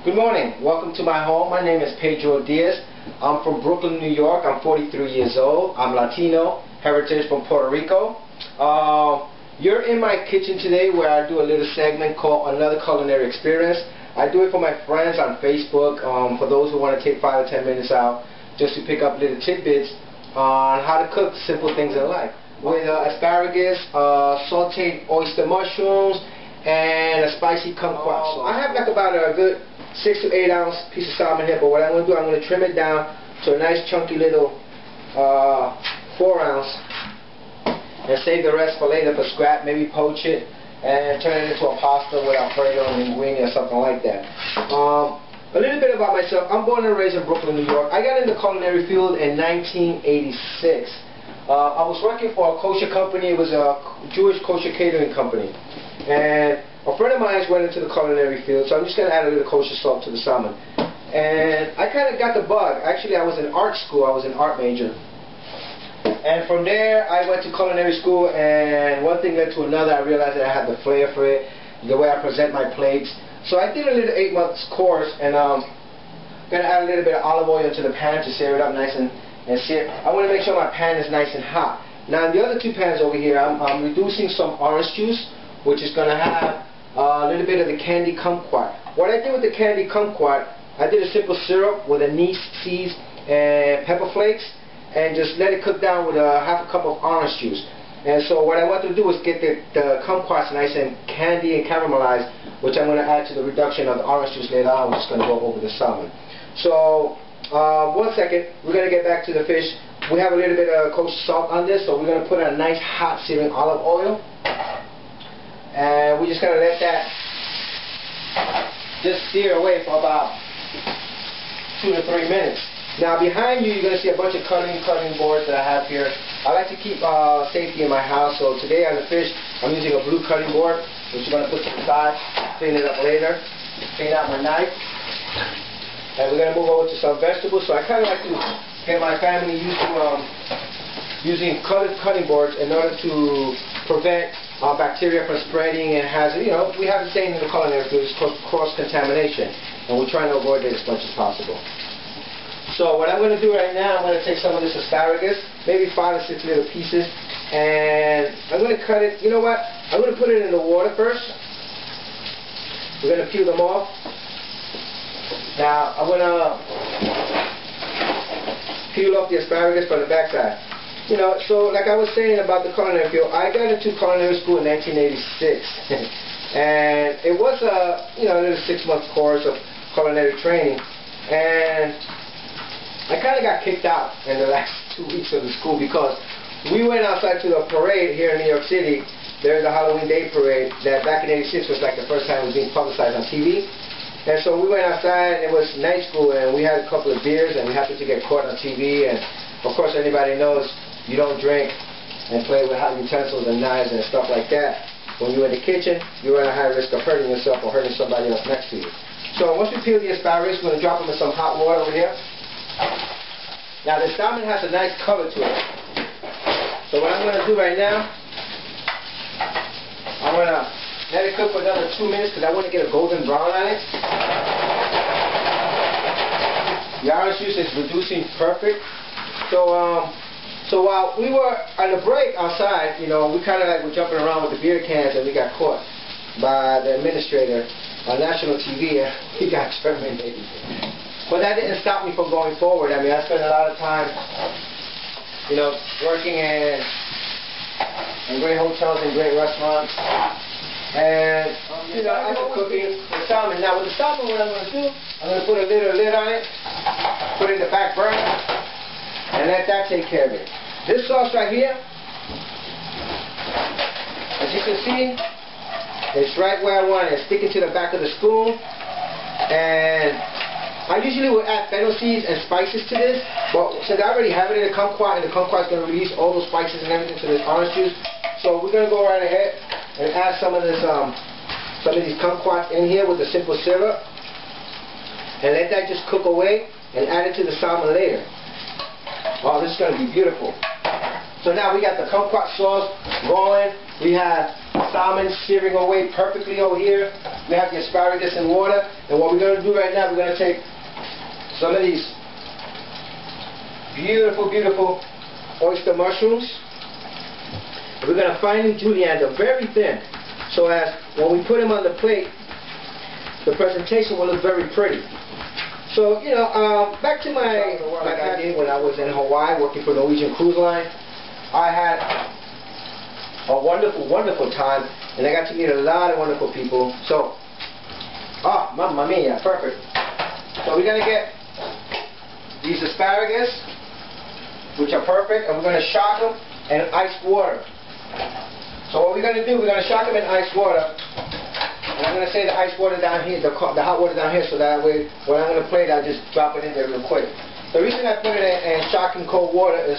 Good morning. Welcome to my home. My name is Pedro Diaz. I'm from Brooklyn, New York. I'm 43 years old. I'm Latino, heritage from Puerto Rico. You're in my kitchen today where I do a little segment called Another Culinary Experience. I do it for my friends on Facebook, for those who want to take 5 or 10 minutes out just to pick up little tidbits on how to cook simple things in life. With asparagus, sauteed oyster mushrooms, and a spicy kumquat sauce. I have like about a good 6 to 8 ounce piece of salmon here, but what I'm going to do, I'm going to trim it down to a nice chunky little 4 ounce and save the rest for later for scrap, maybe poach it and turn it into a pasta with Alfredo and linguine or something like that. A little bit about myself. I'm born and raised in Brooklyn, New York. I got in the culinary field in 1986. I was working for a kosher company. It was a Jewish kosher catering company. And a friend of mine went into the culinary field, so I'm just going to add a little kosher salt to the salmon. And I kind of got the bug. Actually, I was in art school. I was an art major. And from there, I went to culinary school, and one thing led to another. I realized that I had the flair for it, the way I present my plates. So I did a little 8-month course, and I'm going to add a little bit of olive oil into the pan to sear it up nice and sear. I want to make sure my pan is nice and hot. Now, in the other 2 pans over here, I'm reducing some orange juice, which is going to have a little bit of the candied kumquat. What I did with the candied kumquat, I did a simple syrup with anise seeds and pepper flakes, and just let it cook down with half a cup of orange juice. And so what I want to do is get the kumquats nice and candy and caramelized, which I'm going to add to the reduction of the orange juice later on, which is going to go over the salmon. So, 1 second, we're going to get back to the fish. We have a little bit of kosher salt on this, so we're going to put a nice hot searing olive oil. And we're just going to let that just sear away for about 2 to 3 minutes. Now behind you, you're going to see a bunch of cutting boards that I have here. I like to keep safety in my house, so today on the fish, I'm using a blue cutting board, which I'm going to put to the side, clean it up later, clean out my knife. And we're going to move over to some vegetables. So I kind of like to get my family used to using cutting boards in order to prevent bacteria from spreading and hazard. You know, we have the saying in the culinary field, it's cross-contamination, and we're trying to avoid it as much as possible. So what I'm going to do right now, I'm going to take some of this asparagus, maybe 5 or 6 little pieces, and I'm going to cut it. You know what? I'm going to put it in the water first. We're going to peel them off. Now I'm going to peel off the asparagus from the backside. You know, so like I was saying about the culinary field, I got into culinary school in 1986, and it was a little 6-month course of culinary training, and I kind of got kicked out in the last 2 weeks of the school because we went outside to the parade here in New York City. There's a Halloween Day parade that back in '86 was like the first time it was being publicized on TV. And so we went outside, and it was night school, and we had a couple of beers, and we happened to get caught on TV. And of course, anybody knows you don't drink and play with hot utensils and knives and stuff like that. When you're in the kitchen, you run a high risk of hurting yourself or hurting somebody else next to you. So once we peel the asparagus, we're going to drop them in some hot water over here. Now the salmon has a nice color to it. So what I'm going to do right now, I'm going to let it cook for another 2 minutes because I want to get a golden brown on it. The orange juice is reducing perfect. So while we were on the break outside, you know, we kind of like were jumping around with the beer cans, and we got caught by the administrator on national TV, and he got terminated. But that didn't stop me from going forward. I mean, I spent a lot of time, you know, working in great hotels and great restaurants. And, you know, I was cooking the salmon. Now, with the salmon, what I'm going to do, I'm going to put a little lid on it, put it in the back burner, and let that take care of it. This sauce right here, as you can see, it's right where I want it. It's sticking to the back of the spoon. And I usually would add fennel seeds and spices to this, but since I already have it in the kumquat, and the kumquat is going to release all those spices and everything to this orange juice, so we're going to go right ahead and add some of these kumquats in here with the simple syrup, and let that just cook away, and add it to the salmon later. Oh, this is going to be beautiful. So now we got the kumquat sauce going. We have salmon searing away perfectly over here. We have the asparagus and water. And what we're going to do right now, we're going to take some of these beautiful, beautiful oyster mushrooms. We're going to finely julienne them very thin, so as when we put them on the plate, the presentation will look very pretty. So, you know, back to my like I did when I was in Hawaii working for Norwegian Cruise Line. I had a wonderful, wonderful time, and I got to meet a lot of wonderful people. So, mamma mia, perfect. So we're going to get these asparagus, which are perfect, and we're going to shock them in ice water. So what we're going to do, we're going to shock them in ice water. And I'm going to say the ice water down here, the hot water down here, so that way when I'm going to plate, I'll just drop it in there real quick. The reason I put it in shock in cold water is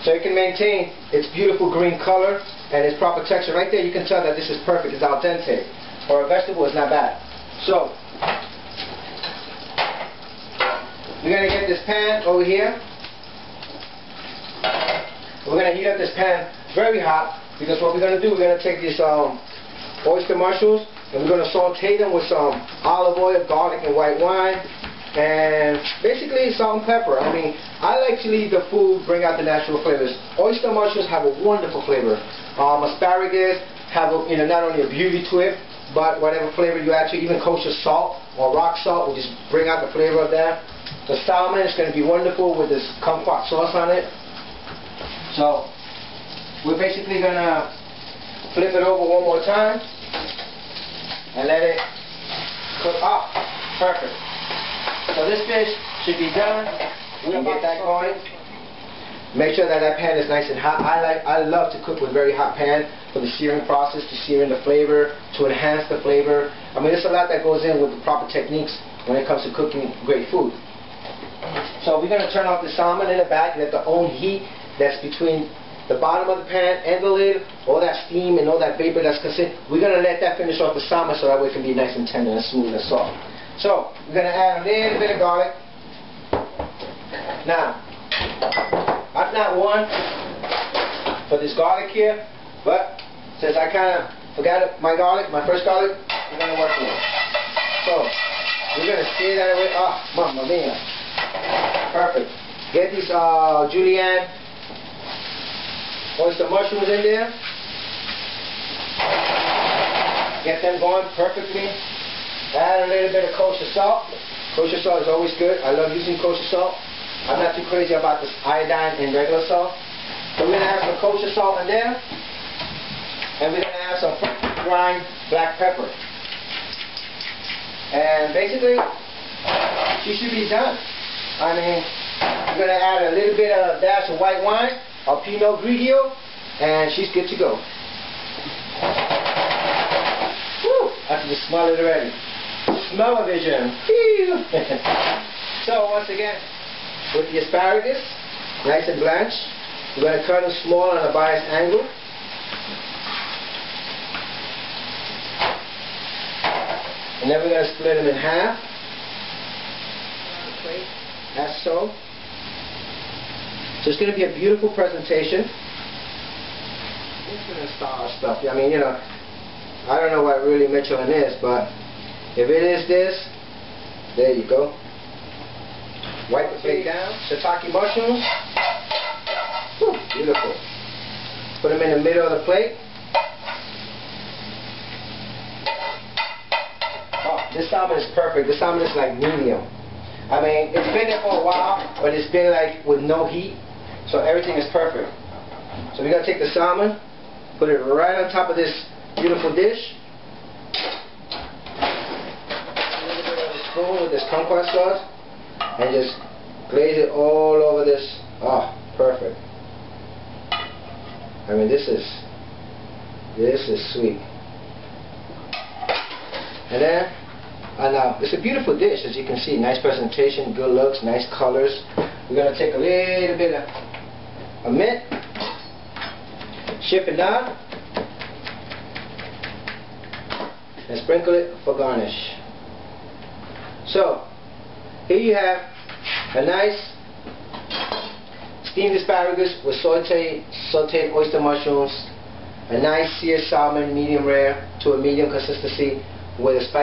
so it can maintain its beautiful green color and its proper texture. Right there you can tell that this is perfect, it's al dente. For a vegetable, it's not bad. So, we're going to get this pan over here. We're going to heat up this pan very hot, because what we're going to do, we're going to take these oyster mushrooms and we're going to saute them with some olive oil, garlic, and white wine, and basically salt and pepper. I mean, I like to leave the food bring out the natural flavors. Oyster mushrooms have a wonderful flavor. Asparagus have a, not only a beauty to it, but whatever flavor you add to it, even kosher salt or rock salt will just bring out the flavor of that. The salmon is going to be wonderful with this kumquat sauce on it. So we're basically going to flip it over one more time and let it cook up. Perfect. So this fish should be done. We're going to get that going. Make sure that that pan is nice and hot. I love to cook with very hot pan for the searing process, to sear in the flavor, to enhance the flavor. I mean, there's a lot that goes in with the proper techniques when it comes to cooking great food. So we're going to turn off the salmon in the back, let the own heat that's between the bottom of the pan and the lid, all that steam and all that vapor that's consumed, we're going to let that finish off the salmon so that way it can be nice and tender and smooth and soft. So we're going to add a little bit of garlic. Now, I'm not one for this garlic here, but since I kind of forgot my garlic, my first garlic, we're going to work with it. So we're going to steer that away. Oh, mamma mia. Perfect. Get these julienne oyster mushrooms in there. Get them going perfectly. Add a little bit of kosher salt. Kosher salt is always good. I love using kosher salt. I'm not too crazy about this iodine in regular salt. So we're going to add some kosher salt in there. And we're going to add some ground black pepper. And basically, she should be done. I mean, we're going to add a little bit of a dash of white wine, or Pinot Grigio, and she's good to go. Woo! I can just smell it already. Smell-o-vision. So once again, with the asparagus, nice and blanched, we're going to cut them small on a biased angle. And then we're going to split them in half. As so. So it's going to be a beautiful presentation. It's going to star stuff. I mean, I don't know what really Michelin is, but if it is this, there you go. Wipe the plate down. Shiitake mushrooms. Whew, beautiful. Put them in the middle of the plate. Oh, this salmon is perfect. This salmon is like medium. I mean, it's been there for a while, but it's been like with no heat, so everything is perfect. So we're going to take the salmon, put it right on top of this beautiful dish. A little bit of a spoon with this kumquat sauce, and just glaze it all over this. Oh, perfect. I mean, this is sweet. And then, now, it's a beautiful dish, as you can see. Nice presentation, good looks, nice colors. We're going to take a little bit of mint, chip it down, and sprinkle it for garnish. So, here you have a nice steamed asparagus with sauteed oyster mushrooms, a nice seared salmon, medium rare to a medium consistency with a spicy